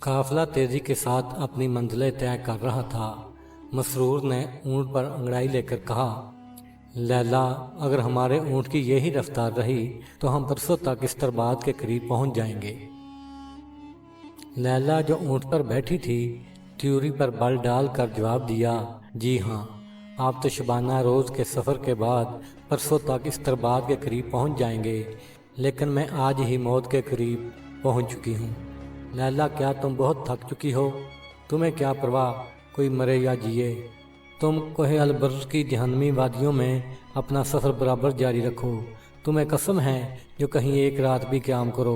काफिला तेजी के साथ अपनी मंजिलें तय कर रहा था। मसरूर ने ऊंट पर अंगड़ाई लेकर कहा, लैला, अगर हमारे ऊंट की यही रफ्तार रही तो हम परसों तक इस तरबाद के करीब पहुंच जाएंगे। लैला जो ऊंट पर बैठी थी, त्यूरी पर बल डाल कर जवाब दिया, जी हाँ, आप तो शबाना रोज़ के सफ़र के बाद परसों तक इस तरबाद के करीब पहुंच जाएंगे, लेकिन मैं आज ही मौत के करीब पहुंच चुकी हूँ। लैला, क्या तुम बहुत थक चुकी हो? तुम्हें क्या परवाह, कोई मरे या जिए। तुम कोहे अलबर्र की जहन्नमी वादियों में अपना सफ़र बराबर जारी रखो। तुम्हें कसम है जो कहीं एक रात भी क़याम करो,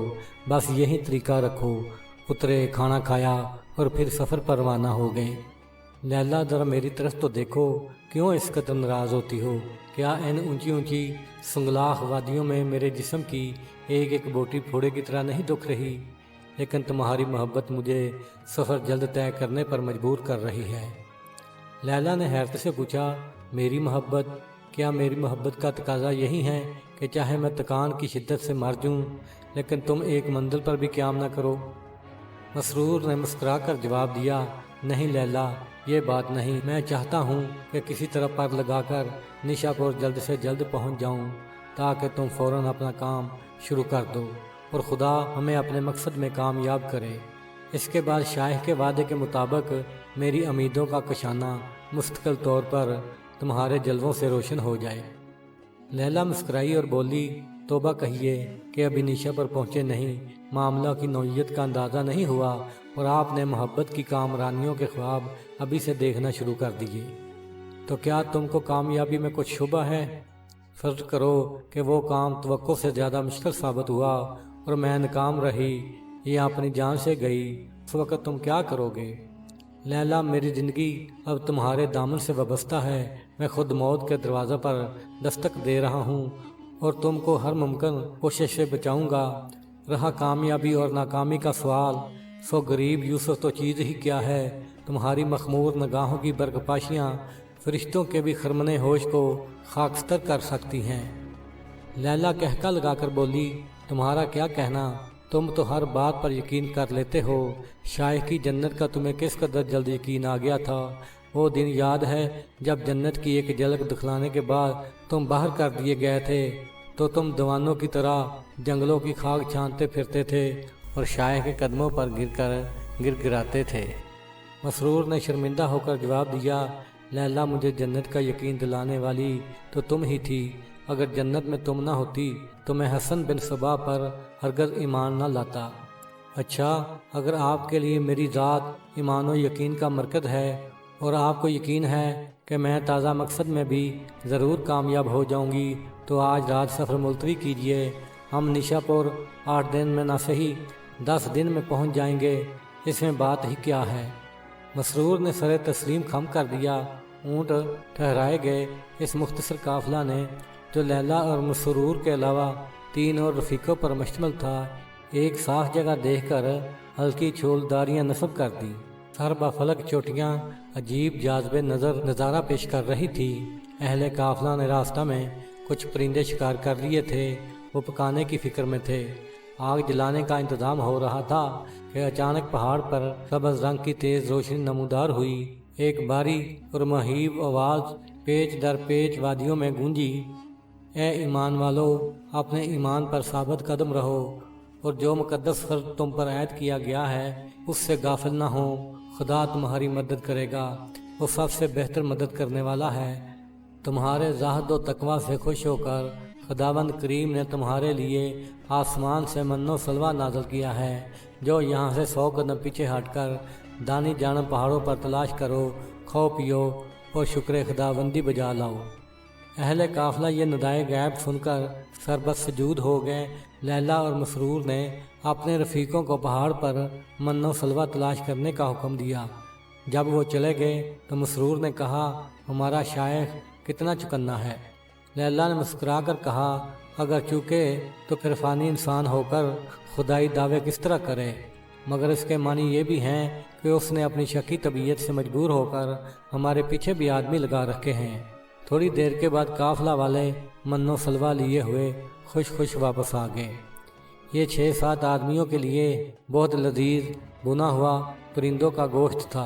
बस यही तरीका रखो। उतरे, खाना खाया और फिर सफ़र पर रवाना हो गए। लैला, ज़रा मेरी तरफ तो देखो, क्यों इस कदर नाराज़ होती हो? क्या इन ऊंची ऊंची सुंगलाख वादियों में मेरे जिस्म की एक एक बोटी फोड़े की तरह नहीं दुख रही? लेकिन तुम्हारी मोहब्बत मुझे सफ़र जल्द तय करने पर मजबूर कर रही है। लैला ने हैरत से पूछा, मेरी मोहब्बत? क्या मेरी मोहब्बत का तकाजा यही है कि चाहे मैं थकान की शिद्दत से मर जाऊं, लेकिन तुम एक मंजिल पर भी क़याम ना करो? मसरूर ने मुस्कुरा कर जवाब दिया, नहीं लैला, ये बात नहीं। मैं चाहता हूँ कि किसी तरह पर लगाकर निशापुर जल्द से जल्द पहुँच जाऊँ, ताकि तुम फ़ौरन अपना काम शुरू कर दो और खुदा हमें अपने मकसद में कामयाब करे। इसके बाद शाह के वादे के मुताबिक मेरी उम्मीदों का कशाना मुस्तकिल तौर पर तुम्हारे जलवों से रोशन हो जाए। लैला मुस्कुराई और बोली, तौबा कहिए कि अभी निशा पर पहुँचे नहीं, मामला की नौइयत का अंदाज़ा नहीं हुआ और आपने मोहब्बत की कामरानियों के ख्वाब अभी से देखना शुरू कर दिए। तो क्या तुमको कामयाबी में कुछ शुबा है? फ़र्ज करो कि वो काम तवक्को से ज़्यादा मुश्किल साबित हुआ और मैं नाकाम रही या अपनी जान से गई, उस वक़्त तुम क्या करोगे? लैला, मेरी ज़िंदगी अब तुम्हारे दामन से वाबस्ता है। मैं खुद मौत के दरवाज़े पर दस्तक दे रहा हूँ और तुमको हर मुमकिन कोशिश से बचाऊँगा। रहा कामयाबी और नाकामी का सवाल, सो गरीब यूसुफ तो चीज़ ही क्या है। तुम्हारी मखमूर निगाहों की बरगपाशियाँ फरिश्तों के भी खरमने होश को खाकस्तर कर सकती हैं। लैला कहका लगाकर बोली, तुम्हारा क्या कहना? तुम तो हर बात पर यकीन कर लेते हो। शाह की जन्नत का तुम्हें किस कदर जल्द यकीन आ गया था। वो दिन याद है जब जन्नत की एक झलक दिखलाने के बाद तुम बाहर कर दिए गए थे, तो तुम दीवानों की तरह जंगलों की खाक छानते फिरते थे और शाह के कदमों पर गिराते थे। मसरूर ने शर्मिंदा होकर जवाब दिया, लैला, मुझे जन्नत का यकीन दिलाने वाली तो तुम ही थी। अगर जन्नत में तुम ना होती तो मैं हसन बिन सबा पर हरगज़ ईमान ना लाता। अच्छा, अगर आपके लिए मेरी ज़ात ईमान और यकीन का मरकज़ है और आपको यकीन है कि मैं ताज़ा मकसद में भी ज़रूर कामयाब हो जाऊंगी, तो आज रात सफ़र मुलतवी कीजिए। हम निशापुर 8 दिन में ना सही 10 दिन में पहुंच जाएंगे। इसमें बात ही क्या है? मसरूर ने सरे तस्लीम खम कर दिया। ऊँट ठहराए गए। इस मुख्तसर काफ़िला ने, जो लैला और मसरूर के अलावा 3 और रफ़ीक़ों पर मुश्तमिल था, एक साफ जगह देखकर हल्की छोलदारियाँ नस्ब कर दी। सर बफलक चोटियाँ अजीब जाज़बे नज़ारा पेश कर रही थी। अहले काफ़िला ने रास्ता में कुछ परिंदे शिकार कर लिए थे। वो पकाने की फ़िक्र में थे। आग जलाने का इंतज़ाम हो रहा था कि अचानक पहाड़ पर सब्ज़ रंग की तेज़ रोशनी नमूदार हुई। एक बारी और महीब आवाज़ पेच दर पेच वादियों में गूंजी, ए ईमान वालो, अपने ईमान पर साबित कदम रहो और जो मुकद्दस फर्ज तुम पर ऐद किया गया है उससे गाफिल ना हो। खुदा तुम्हारी मदद करेगा, वो सबसे बेहतर मदद करने वाला है। तुम्हारे ज़ाहद व तकवा से खुश होकर खुदावंद करीम ने तुम्हारे लिए आसमान से मन्नो सलवा नाज़िल किया है। जो यहाँ से 100 कदम पीछे हटकर दानी जानब पहाड़ों पर तलाश करो, खो पियो और शुक्र खुदाबंदी बजा लाओ। अहले काफ़िला ये निदाए गैब सुनकर सरबत सजूद हो गए। लैला और मसरूर ने अपने रफ़ीकों को पहाड़ पर मन्नो सलवा तलाश करने का हुक्म दिया। जब वो चले गए तो मसरूर ने कहा, हमारा शायख कितना चुकन्ना है। लैला ने मुस्कुरा कर कहा, अगर चूके तो फिर फ़ानी इंसान होकर खुदाई दावे किस तरह करे। मगर इसके मानी ये भी हैं कि उसने अपनी शकी तबीयत से मजबूर होकर हमारे पीछे भी आदमी लगा रखे हैं। थोड़ी देर के बाद काफ़िला वाले मन्नो सलवा लिए हुए खुश खुश वापस आ गए। یہ 6-7 آدمیوں کے لیے بہت لذیذ بنا ہوا پرندوں کا گوشت تھا،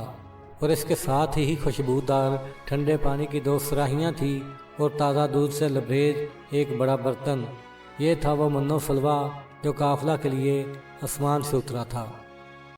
اور اس کے ساتھ ہی خوشبودار ٹھنڈے پانی کی 2 صراحیاں تھیں اور تازہ دودھ سے لبریز ایک بڑا برتن۔ یہ تھا وہ منو سلوا جو قافلہ کے لیے آسمان سے اترا تھا۔